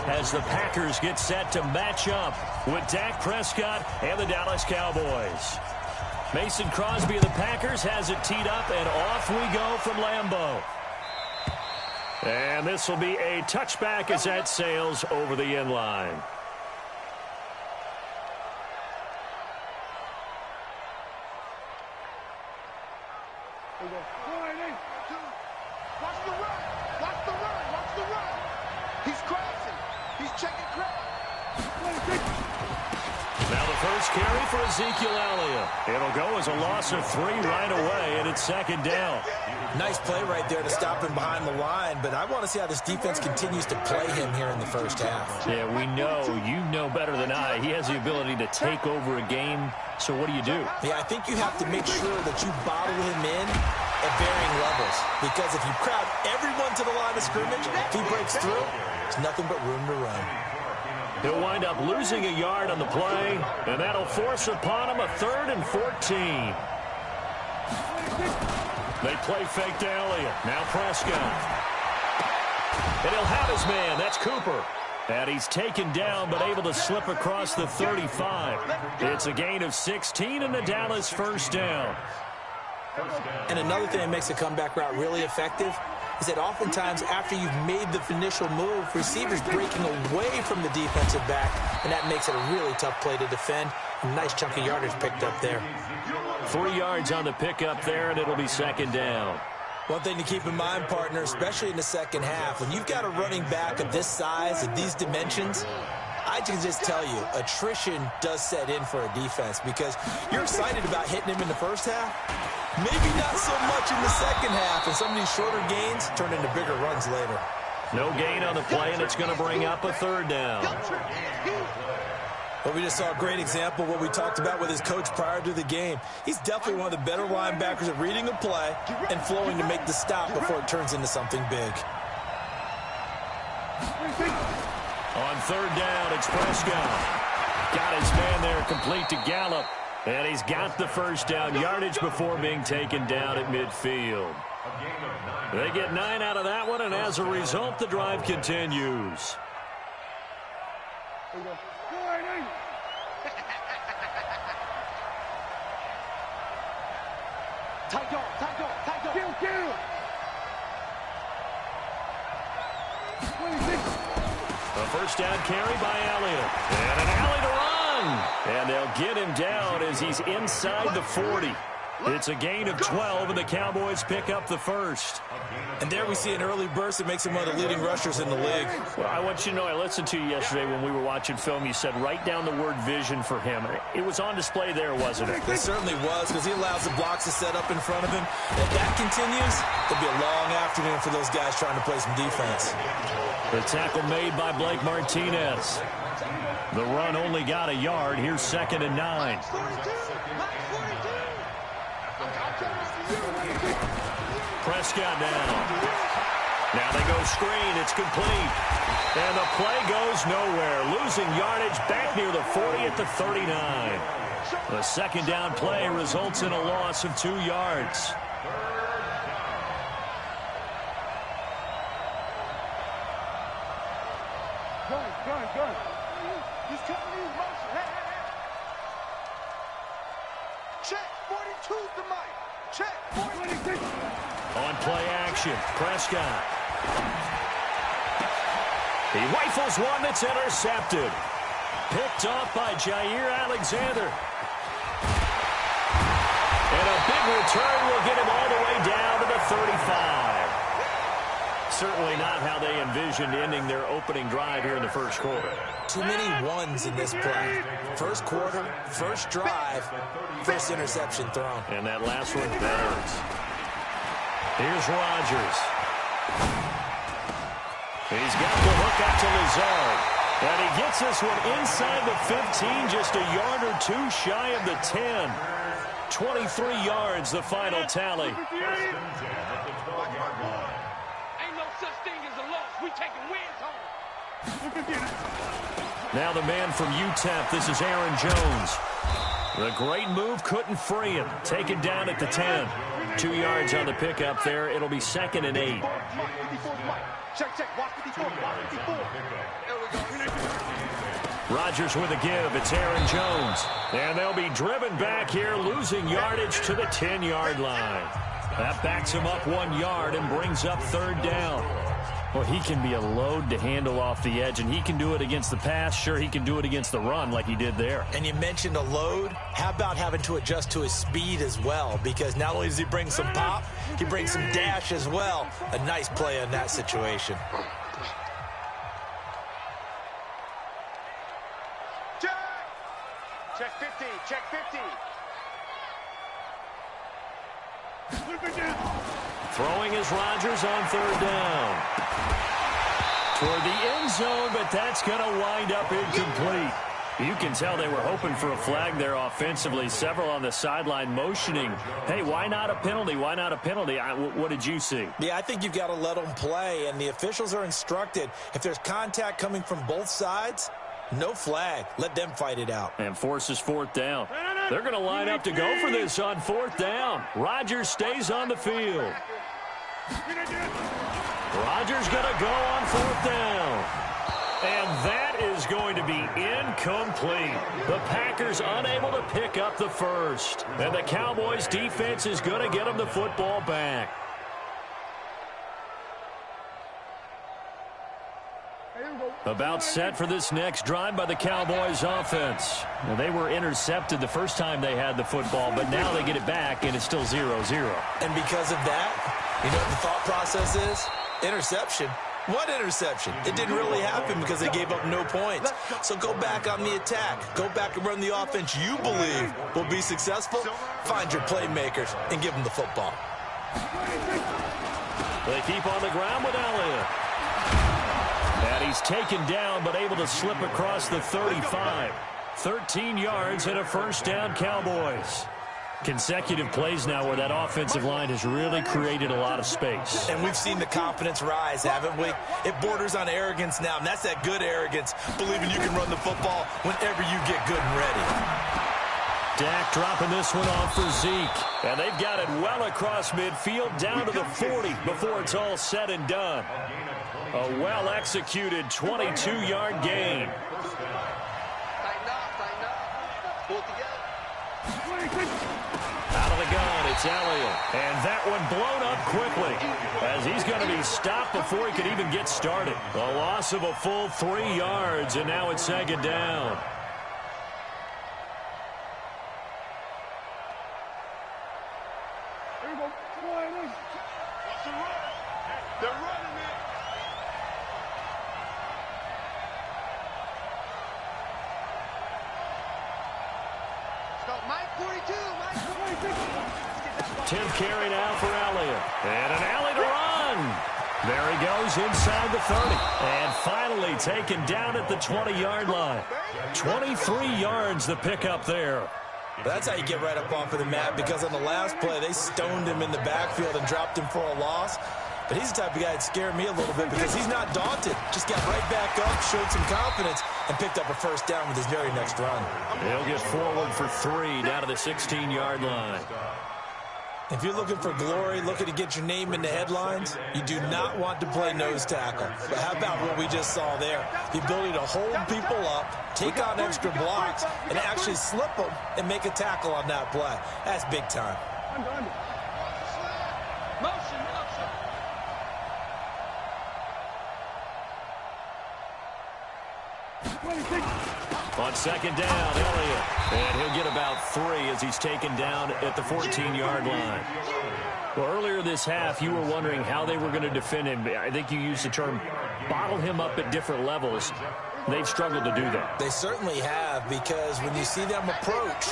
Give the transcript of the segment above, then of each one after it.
as the Packers get set to match up with Dak Prescott and the Dallas Cowboys. Mason Crosby of the Packers has it teed up, and off we go from Lambeau. And this will be a touchback as that sails over the end line. Watch the run. Watch the run. Watch the run. He's crossing. He's checking crowd. Now the first carry for Ezekiel Elliott. It'll go as a loss of 3 right away, and it's second down. Nice play right there to stop him behind the line, but I want to see how this defense continues to play him here in the first half. Yeah, we know. You know better than I. He has the ability to take over a game, so what do you do? Yeah, I think you have to make sure that you bottle him in at varying levels, because if you crowd everyone to the line of scrimmage, if he breaks through, there's nothing but room to run. He'll wind up losing a yard on the play, and that'll force upon him a 3rd and 14. They play fake to Elliott. Now Prescott. And he'll have his man. That's Cooper. And he's taken down but able to slip across the 35. It's a gain of 16 and the Dallas first down. And another thing that makes a comeback route really effective is that oftentimes after you've made the initial move, receivers breaking away from the defensive back, and that makes it a really tough play to defend. A nice chunk of yardage picked up there. 3 yards on the pickup there, and it'll be second down. One thing to keep in mind, partner, especially in the second half, when you've got a running back of this size and these dimensions, I can just tell you, attrition does set in for a defense, because you're excited about hitting him in the first half. Maybe not so much in the second half, and some of these shorter gains turn into bigger runs later. No gain on the play, and it's going to bring up a 3rd down. But we just saw a great example of what we talked about with his coach prior to the game. He's definitely one of the better linebackers at reading a play and flowing to make the stop before it turns into something big. On 3rd down, it's Prescott. Got his man there complete to Gallup. And he's got the first down yardage before being taken down at midfield. They get 9 out of that one, and as a result, the drive continues. A first down carry by Elliott. And an alley to run. And they'll get him down as he's inside the 40. It's a gain of 12, and the Cowboys pick up the first. And there we see an early burst that makes him one of the leading rushers in the league. Well, I want you to know, I listened to you yesterday when we were watching film. You said write down the word vision for him. It was on display there, wasn't it? It certainly was, because he allows the blocks to set up in front of him. If that continues, it'll be a long afternoon for those guys trying to play some defense. The tackle made by Blake Martinez. The run only got a yard. Here's 2nd and 9. Prescott down. Now they go screen. It's complete. And the play goes nowhere. Losing yardage back near the 40 at the 39. The second down play results in a loss of 2 yards. Gun. He's cutting these motion. Hey. Check. 42's the mic. Check. 46. On play action, Prescott. He rifles one that's intercepted. Picked off by Jair Alexander. And a big return will get him all the way down to the 35. Certainly not how they envisioned ending their opening drive here in the first quarter. Too many ones in this play. First quarter, first drive, first interception thrown. And that last one, that hurts. Here's Rodgers. He's got the hook up to Lazard. And he gets this one inside the 15, just a yard or 2 shy of the 10. 23 yards, the final tally. Now the man from UTEP, this is Aaron Jones. The great move couldn't free him. Taken down at the 10. 2 yards on the pickup there. It'll be 2nd and 8. Check. Watch 54. There we go. Rodgers with a give. It's Aaron Jones. And they'll be driven back here, losing yardage to the 10-yard line. That backs him up 1 yard and brings up third down. Well, he can be a load to handle off the edge, and he can do it against the pass. Sure, he can do it against the run like he did there. And you mentioned a load. How about having to adjust to his speed as well? Because not only does he bring some pop, he brings some dash as well. A nice play in that situation. Check 50, check 50. Throwing is Rodgers on third down. Toward the end zone, but that's going to wind up incomplete. You can tell they were hoping for a flag there offensively. Several on the sideline motioning, hey, why not a penalty? Why not a penalty? What did you see? Yeah, I think you've got to let them play, and the officials are instructed. If there's contact coming from both sides, no flag. Let them fight it out. And forces fourth down. They're going to line up to go for this on fourth down. Rodgers stays on the field. Rodgers going to go on fourth down. And that is going to be incomplete. The Packers unable to pick up the first. And the Cowboys defense is going to get them the football back. About set for this next drive by the Cowboys offense. Now, they were intercepted the first time they had the football, but now they get it back, and it's still 0-0. And because of that, you know what the thought process is? Interception. What interception? It didn't really happen because they gave up no points. So go back on the attack. Go back and run the offense you believe will be successful. Find your playmakers and give them the football. They keep on the ground with Elliott. And he's taken down but able to slip across the 35. 13 yards and a first down, Cowboys. Consecutive plays now where that offensive line has really created a lot of space. And we've seen the confidence rise, haven't we? It borders on arrogance now, and that's that good arrogance, believing you can run the football whenever you get good and ready. Dak dropping this one off for Zeke. And they've got it well across midfield down to the 40 before it's all said and done. A well-executed 22-yard gain. Tighten up. Pull together. Out of the gun, it's Elliott. And that one blown up quickly as he's going to be stopped before he could even get started. A loss of a full 3 yards, and now it's second down. They're running it. Stop Mike 42. Mike 42. 10th carry now for Elliott. And an alley to run. There he goes inside the 30. And finally taken down at the 20-yard line. 23 yards the pickup there. That's how you get right up off of the mat, because on the last play, they stoned him in the backfield and dropped him for a loss. But he's the type of guy that scared me a little bit because he's not daunted. Just got right back up, showed some confidence, and picked up a first down with his very next run. He'll get forward for 3 down to the 16-yard line. If you're looking for glory, looking to get your name in the headlines, you do not want to play nose tackle. But how about what we just saw there? The ability to hold people up, take on extra blocks, and actually slip them and make a tackle on that play. That's big time. Motion. On second down, Elliott. And he'll get about 3 as he's taken down at the 14-yard line. Well, earlier this half, you were wondering how they were going to defend him. I think you used the term bottle him up at different levels. They've struggled to do that. They certainly have, because when you see them approach,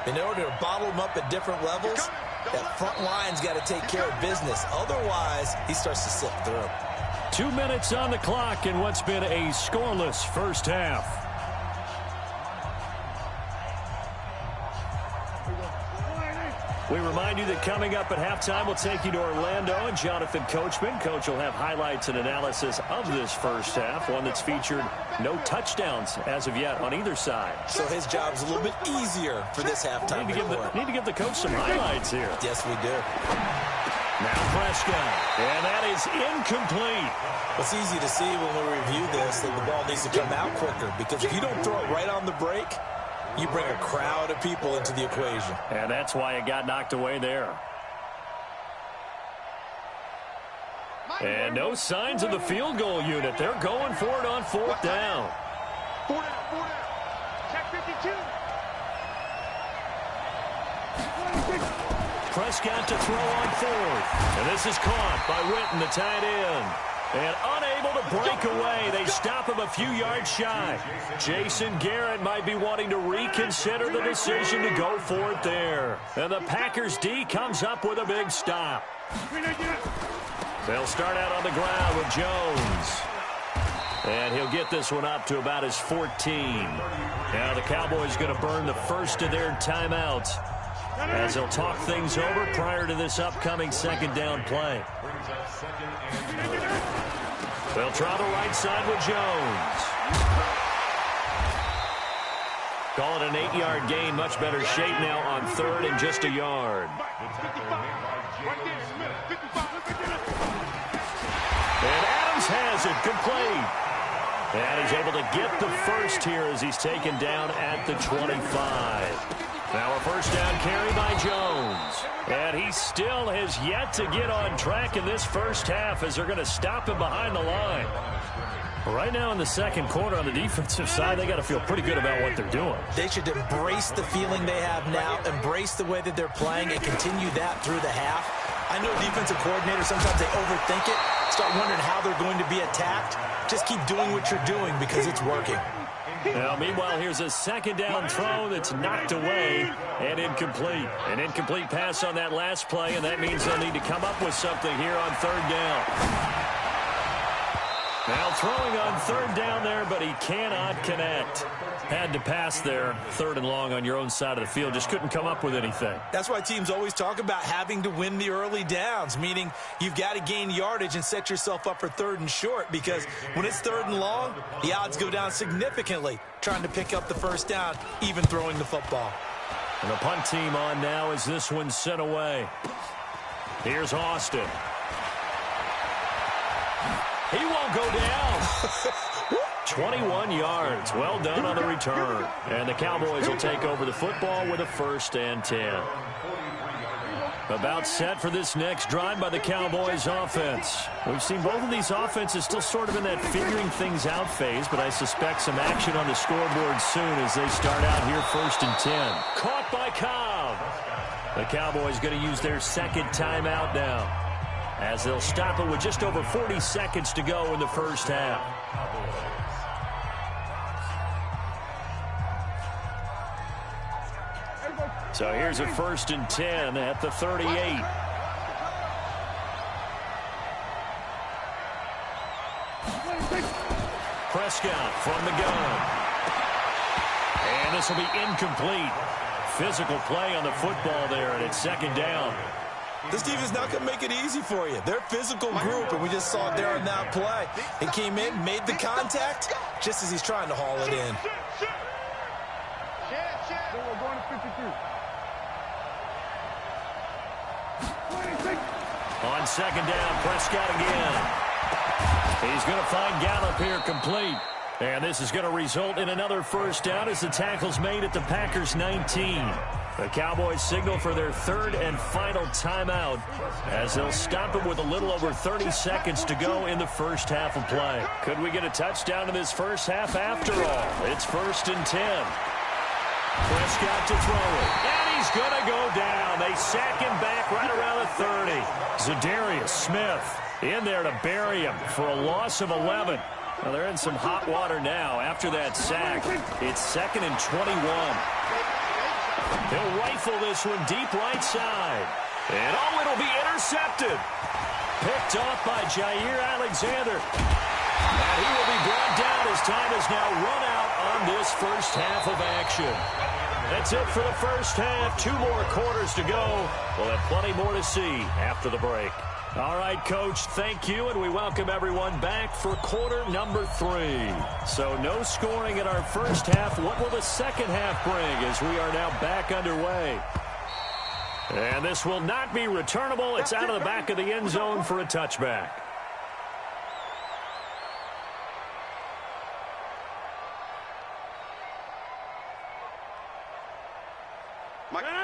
in order to bottle them up at different levels, that front line's got to take care of business. Otherwise, he starts to slip through. 2 minutes on the clock in what's been a scoreless first half. We remind you that coming up at halftime, we'll take you to Orlando and Jonathan Coachman. Coach will have highlights and analysis of this first half, one that's featured no touchdowns as of yet on either side. So his job's a little bit easier for this halftime. Need to give the coach some highlights here. Yes, we do. Now Prescott, and that is incomplete. It's easy to see when we review this that the ball needs to come out quicker, because if you don't throw it right on the break, you bring a crowd of people into the equation. And that's why it got knocked away there. And no signs of the field goal unit. They're going for it on fourth down. Four down. Check 52. Prescott to throw on fourth. And this is caught by Witten, the tight end. And unable to break away. They stop him a few yards shy. Jason Garrett might be wanting to reconsider the decision to go for it there. And the Packers D comes up with a big stop. They'll start out on the ground with Jones. And he'll get this one up to about his 14. Now the Cowboys going to burn the first of their timeouts as they'll talk things over prior to this upcoming second down play. They'll try the right side with Jones. Call it an 8-yard gain. Much better shape now on third and just a yard. And Adams has it complete. And he's able to get the first here as he's taken down at the 25. Now a first down carry by Jones. And he still has yet to get on track in this first half as they're going to stop him behind the line. Right now in the second quarter on the defensive side, they got to feel pretty good about what they're doing. They should embrace the feeling they have now, embrace the way that they're playing, and continue that through the half. I know defensive coordinators, sometimes they overthink it, start wondering how they're going to be attacked. Just keep doing what you're doing because it's working. Now, meanwhile, here's a second down throw that's knocked away and incomplete. An incomplete pass on that last play, and that means they'll need to come up with something here on third down. Now throwing on third down there, but he cannot connect. Had to pass there, third and long on your own side of the field. Just couldn't come up with anything. That's why teams always talk about having to win the early downs, meaning you've got to gain yardage and set yourself up for third and short, because when it's third and long, the odds go down significantly trying to pick up the first down, even throwing the football. And the punt team on now as this one's sent away. Here's Austin. He won't go down. 21 yards. Well done on the return. And the Cowboys will take over the football with a 1st and 10. About set for this next drive by the Cowboys offense. We've seen both of these offenses still sort of in that figuring things out phase, but I suspect some action on the scoreboard soon as they start out here 1st and 10. Caught by Cobb. The Cowboys going to use their second timeout now, as they'll stop it with just over 40 seconds to go in the first half. So here's a 1st and 10 at the 38. Prescott from the gun. And this will be incomplete. Physical play on the football there, and it's second down. This defense is not going to make it easy for you. They're a physical group, and we just saw it there on that play. He came in, made the contact, just as he's trying to haul it in. We're going to 52. On second down, Prescott again. He's going to find Gallup here complete. And this is going to result in another first down as the tackle's made at the Packers' 19. The Cowboys signal for their third and final timeout as they'll stop it with a little over 30 seconds to go in the first half of play. Could we get a touchdown in this first half after all? It's 1st and 10. Prescott to throw it. And he's going to go down. They sack him back right around the 30. Zadarius Smith in there to bury him for a loss of 11. Well, they're in some hot water now after that sack. It's 2nd and 21. He'll rifle this one deep right side. And oh, it'll be intercepted. Picked off by Jair Alexander. And he will be brought down as time has now run out on this first half of action. That's it for the first half. 2 more quarters to go. We'll have plenty more to see after the break. All right, Coach, thank you, and we welcome everyone back for quarter number 3. So no scoring in our first half. What will the second half bring as we are now back underway? And this will not be returnable. It's out of the back of the end zone for a touchback.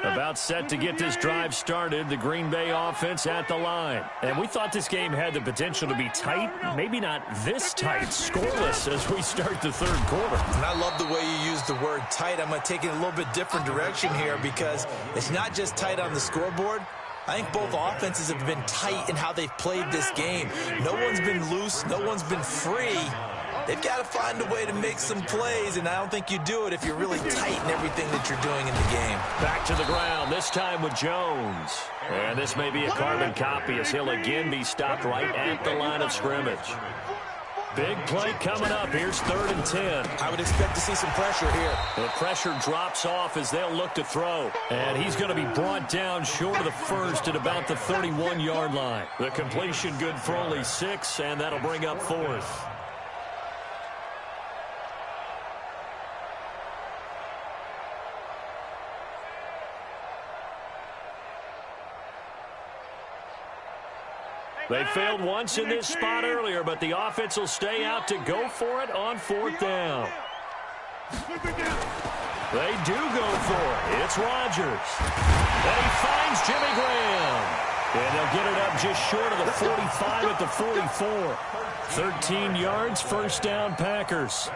About set to get this drive started, the Green Bay offense at the line. And we thought this game had the potential to be tight, maybe not this tight, scoreless as we start the third quarter. And I love the way you use the word tight. I'm going to take it a little bit different direction here because it's not just tight on the scoreboard. I think both offenses have been tight in how they've played this game. No one's been loose. No one's been free. They've got to find a way to make some plays, and I don't think you do it if you're really tight in everything that you're doing in the game. Back to the ground, this time with Jones. And this may be a carbon copy as he'll again be stopped right at the line of scrimmage. Big play coming up. Here's 3rd and 10. I would expect to see some pressure here. The pressure drops off as they'll look to throw. And he's going to be brought down short of the first at about the 31-yard line. The completion good for only 6, and that'll bring up 4th. They failed once in this spot earlier, but the offense will stay out to go for it on 4th down. They do go for it. It's Rodgers. And he finds Jimmy Graham. And they'll get it up just short of the 45 at the 44. 13 yards, 1st down, Packers.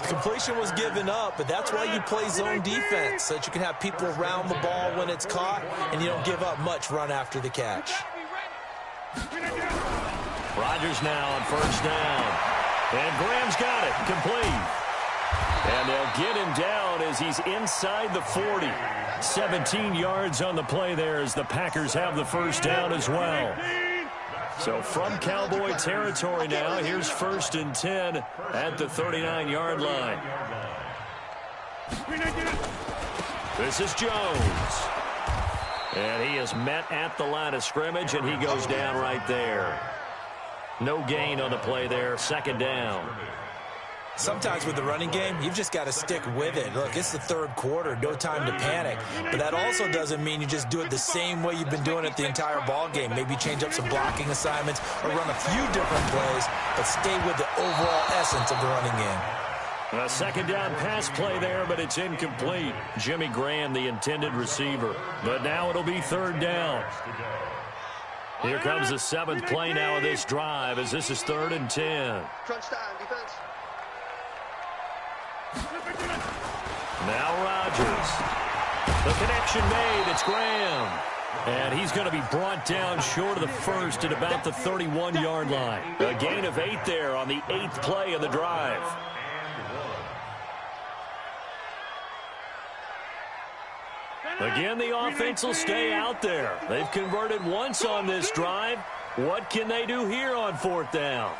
Completion was given up, but that's why you play zone defense, so that you can have people around the ball when it's caught, and you don't give up much run after the catch. Rodgers now on 1st down. And Graham's got it. Complete. And they'll get him down as he's inside the 40. 17 yards on the play there as the Packers have the 1st down as well. So from Cowboy territory now, here's 1st and 10 at the 39-yard line. This is Jones. And he is met at the line of scrimmage, and he goes down right there. No gain on the play there, 2nd down. Sometimes with the running game, you've just got to stick with it. Look, it's the 3rd quarter, no time to panic. But that also doesn't mean you just do it the same way you've been doing it the entire ball game. Maybe change up some blocking assignments or run a few different plays, but stay with the overall essence of the running game. A 2nd down pass play there, but it's incomplete. Jimmy Graham, the intended receiver. But now it'll be 3rd down. Here comes the 7th play now of this drive as this is 3rd and 10. Crunch time, defense. Now Rodgers. The connection made. It's Graham. And he's going to be brought down short of the first at about the 31-yard line. A gain of 8 there on the 8th play of the drive. Again, the offense will stay out there. They've converted once on this drive. What can they do here on 4th down?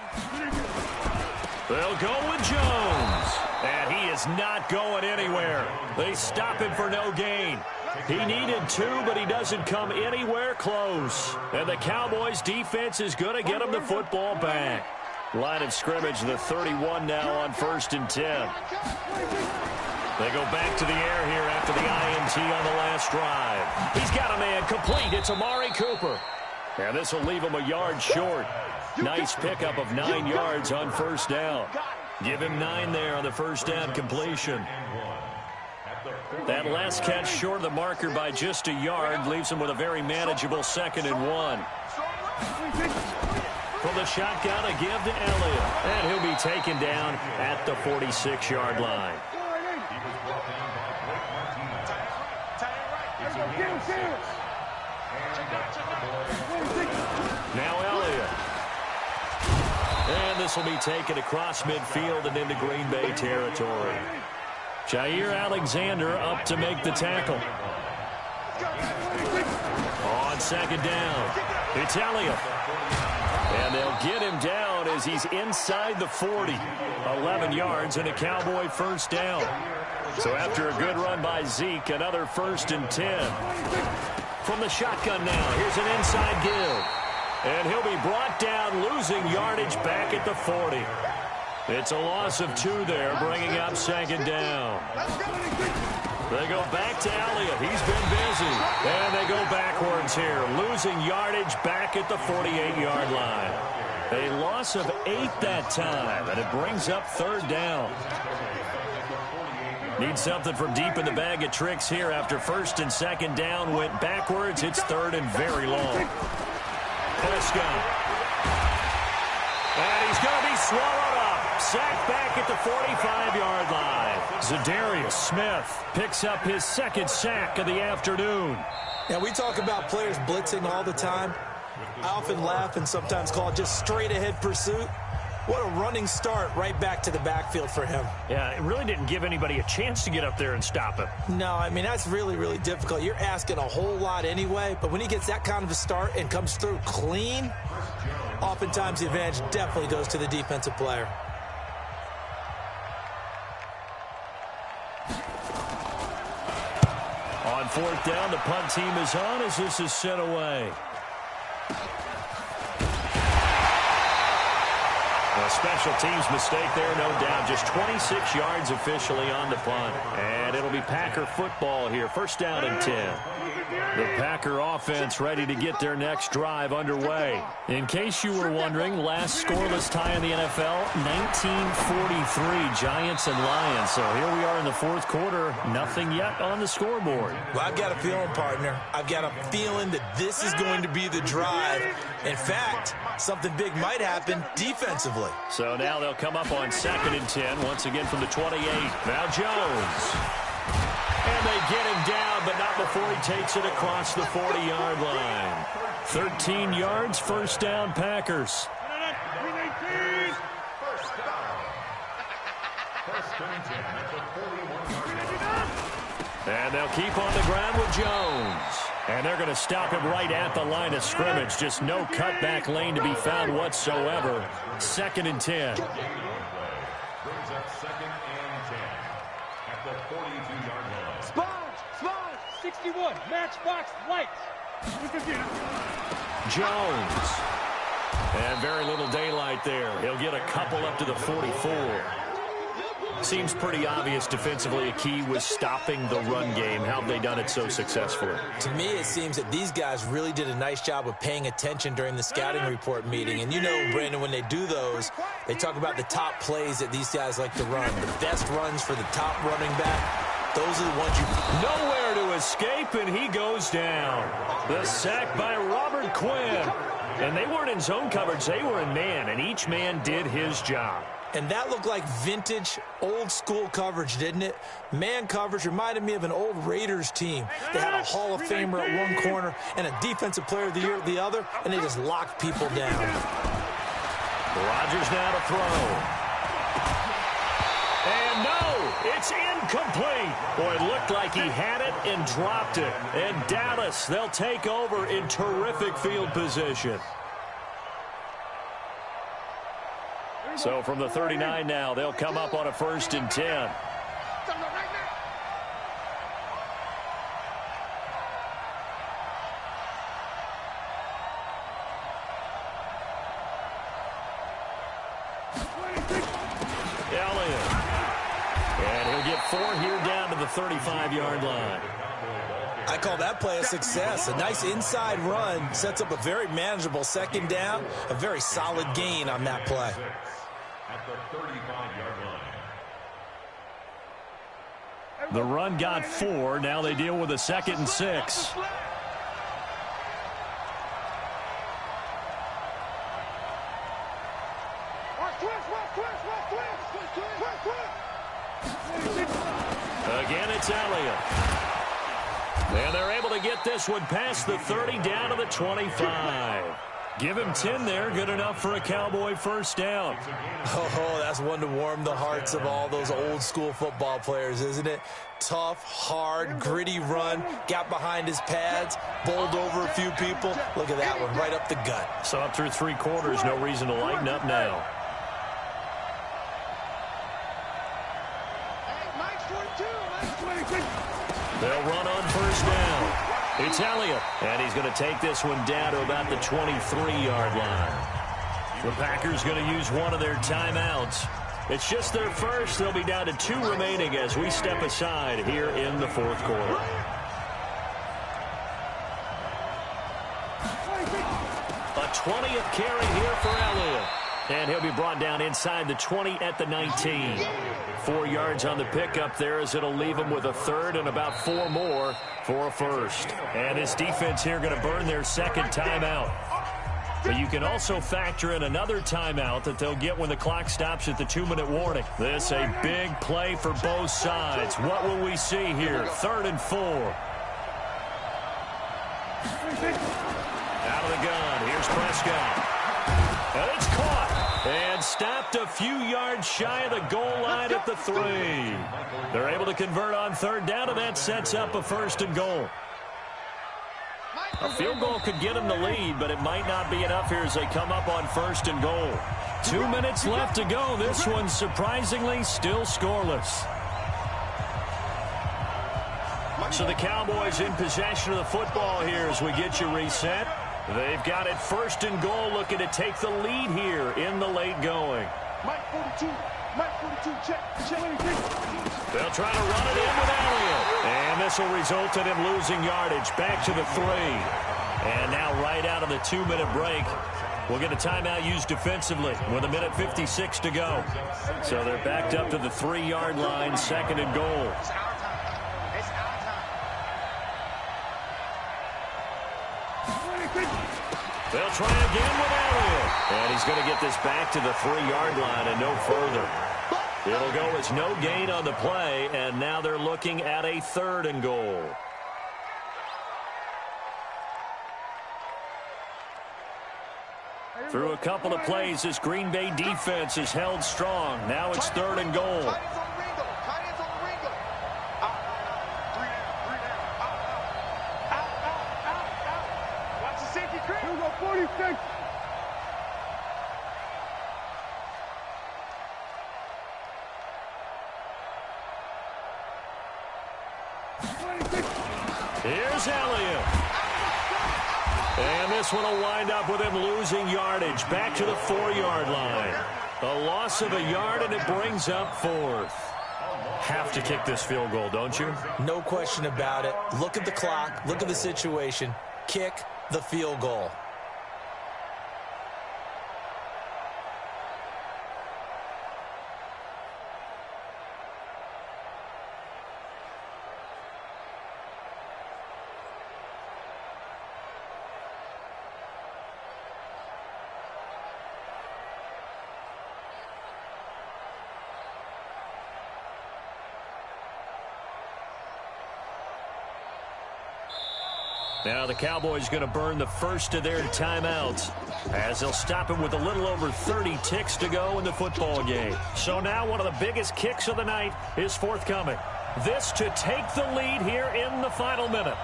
They'll go with Jones. And he is not going anywhere. They stop him for no gain. He needed 2, but he doesn't come anywhere close. And the Cowboys' defense is going to get him the football back. Line of scrimmage, the 31 now on 1st and 10. They go back to the air here after the INT on the last drive. He's got a man complete. It's Amari Cooper. And this will leave him a yard short. Nice pickup of 9 yards on 1st down. Give him 9 there on the 1st down completion. That last catch short of the marker by just a yard leaves him with a very manageable 2nd and 1. From the shotgun, a give to Elliott. And he'll be taken down at the 46-yard line. Now Elliott. And this will be taken across midfield and into Green Bay territory. Jair Alexander up to make the tackle. On 2nd down, it's Elliott. And they'll get him down as he's inside the 40. 11 yards and a Cowboy 1st down. So after a good run by Zeke, another 1st and 10. From the shotgun now, here's an inside give. And he'll be brought down, losing yardage back at the 40. It's a loss of 2 there, bringing up 2nd down. They go back to Elliott. He's been busy. And they go backwards here, losing yardage back at the 48-yard line. A loss of 8 that time, and it brings up third down. Need something from deep in the bag of tricks here after first and second down went backwards. It's third and very long. Prescott. And he's going to be swallowed up. Sacked back at the 45-yard line. Zadarius Smith picks up his second sack of the afternoon. Now, we talk about players blitzing all the time. I often laugh and sometimes call it just straight-ahead pursuit. What a running start right back to the backfield for him. Yeah, it really didn't give anybody a chance to get up there and stop him. No, I mean, that's really, really difficult. You're asking a whole lot anyway, but when he gets that kind of a start and comes through clean, oftentimes the advantage definitely goes to the defensive player. On fourth down, the punt team is on as this is sent away. A special teams mistake there, no doubt. Just 26 yards officially on the punt. And it'll be Packer football here. First down and 10. The Packer offense ready to get their next drive underway. In case you were wondering, last scoreless tie in the NFL, 1943, Giants and Lions. So here we are in the fourth quarter, nothing yet on the scoreboard. Well, I've got a feeling, partner. I've got a feeling that this is going to be the drive. In fact, something big might happen defensively. So now they'll come up on second and 10, once again from the 28. Now Jones. And they get him down, but not before he takes it across the 40-yard line. 13 yards, first down, Packers. And they'll keep on the ground with Jones. And they're going to stop him right at the line of scrimmage. Just no cutback lane to be found whatsoever. Second and 10. Brings up second and 10 at the 42-yard line. Sponge, 61, matchbox lights. Jones. And very little daylight there. He'll get a couple up to the 44. Seems pretty obvious defensively. A key was stopping the run game. How have they done it so successfully? To me, it seems that these guys really did a nice job of paying attention during the scouting report meeting. And you know, Brandon, when they do those, they talk about the top plays that these guys like to run. The best runs for the top running back, those are the ones you... Nowhere to escape, and he goes down. The sack by Robert Quinn. And they weren't in zone coverage. They were in man, and each man did his job. And that looked like vintage, old-school coverage, didn't it? Man coverage reminded me of an old Raiders team. They had a Hall of Famer at one corner and a Defensive Player of the Year at the other, and they just locked people down. Rodgers now to throw. And no, it's incomplete. Boy, it looked like he had it and dropped it. And Dallas, they'll take over in terrific field position. So from the 39 now, they'll come up on a first and 10. Elliott. And he'll get 4 here down to the 35-yard line. I call that play a success. A nice inside run sets up a very manageable second down, a very solid gain on that play. At the 35-yard line. The run got 4. Now they deal with a second and 6. Again, it's Elliott. And they're able to get this one past the 30 down to the 25. Give him 10 there. Good enough for a Cowboy first down. Oh, that's one to warm the hearts of all those old-school football players, isn't it? Tough, hard, gritty run. Got behind his pads, bowled over a few people. Look at that one, right up the gut. So up through 3 quarters, no reason to lighten up now. They'll run on first down. It's Elliott, and he's going to take this one down to about the 23-yard line. The Packers going to use one of their timeouts. It's just their first. They'll be down to 2 remaining as we step aside here in the fourth quarter. A 20th carry here for Elliott. And he'll be brought down inside the 20 at the 19. 4 yards on the pickup there as it'll leave him with a third and about 4 more for a first. And this defense here going to burn their second timeout. But you can also factor in another timeout that they'll get when the clock stops at the 2-minute warning. This a big play for both sides. What will we see here? 3rd and 4. Out of the gun. Here's Prescott. And it's caught. And stopped a few yards shy of the goal line at the 3. They're able to convert on 3rd down, and that sets up a 1st and goal. A field goal could get them the lead, but it might not be enough here as they come up on 1st and goal. 2 minutes left to go. This one surprisingly still scoreless. So the Cowboys in possession of the football here as we get you reset. They've got it 1st and goal, looking to take the lead here in the late going. Mike 42, check. They'll try to run it in with Elliott. And this will result in him losing yardage back to the 3. And now right out of the 2-minute break, we'll get a timeout used defensively with 1:56 to go. So they're backed up to the 3-yard line, 2nd and goal. They'll try again with Elliott. And he's going to get this back to the 3-yard line and no further. It'll go as no gain on the play, and now they're looking at a 3rd and goal. Through a couple of plays, this Green Bay defense is held strong. Now it's 3rd and goal. Here's Elliott. And this one will wind up with him losing yardage back to the 4-yard line. A loss of a yard, and it brings up 4th. Have to kick this field goal, don't you? No question about it. Look at the clock. Look at the situation. Kick the field goal. Now the Cowboys going to burn the first of their timeouts as they'll stop him with a little over 30 ticks to go in the football game. So now one of the biggest kicks of the night is forthcoming. This to take the lead here in the final minute.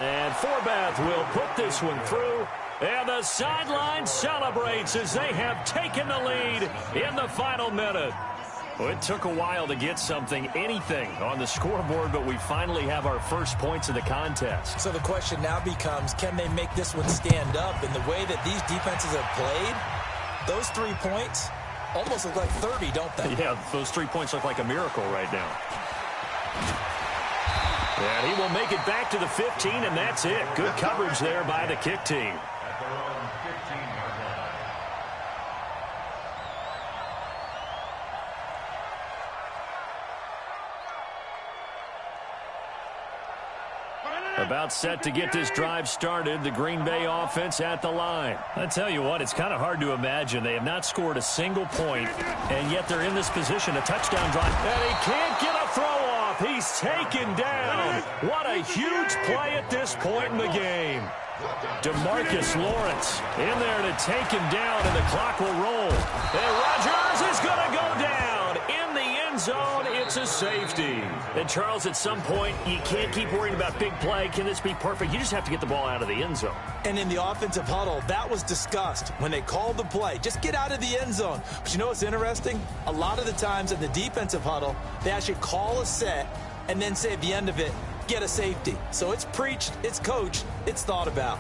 And Forbath will put this one through. And the sideline celebrates as they have taken the lead in the final minute. Well, it took a while to get anything on the scoreboard, but we finally have our first points of the contest. So the question now becomes, can they make this one stand up? In the way that these defenses have played, those 3 points almost look like 30, don't they? Yeah, those 3 points look like a miracle right now. And he will make it back to the 15, and that's it. Good coverage there by the kick team. About set to get this drive started, the Green Bay offense at the line. I tell you what, it's kind of hard to imagine. They have not scored a single point, and yet they're in this position, a touchdown drive. And he can't get a throw off. He's taken down. What a huge play at this point in the game. DeMarcus Lawrence in there to take him down, and the clock will roll. And Rodgers is going to go down in the end zone. It's a safety. And, Charles, at some point, you can't keep worrying about big play. Can this be perfect? You just have to get the ball out of the end zone. And in the offensive huddle, that was discussed when they called the play. Just get out of the end zone. But you know what's interesting? A lot of the times in the defensive huddle, they actually call a set and then say at the end of it, get a safety. So it's preached, it's coached, it's thought about.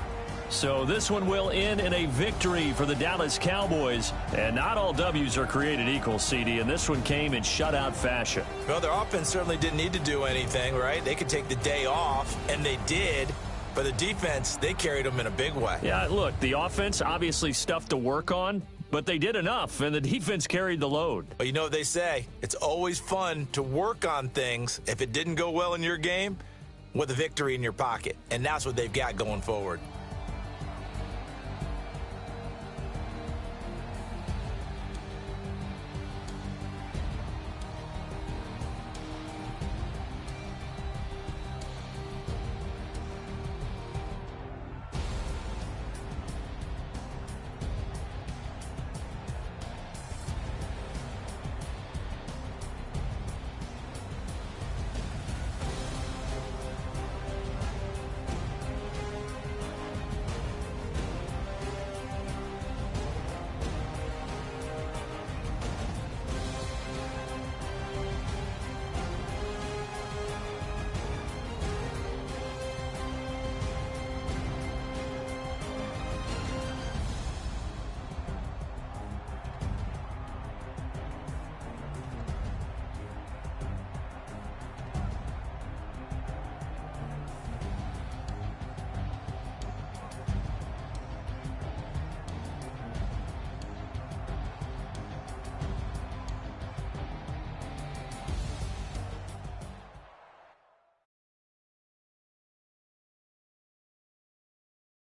So this one will end in a victory for the Dallas Cowboys. And not all W's are created equal, CD, and this one came in shutout fashion. Well, their offense certainly didn't need to do anything, right? They could take the day off, and they did. But the defense, they carried them in a big way. Yeah, look, the offense, obviously stuff to work on, but they did enough, and the defense carried the load. But you know what they say? It's always fun to work on things if it didn't go well in your game with a victory in your pocket. And that's what they've got going forward.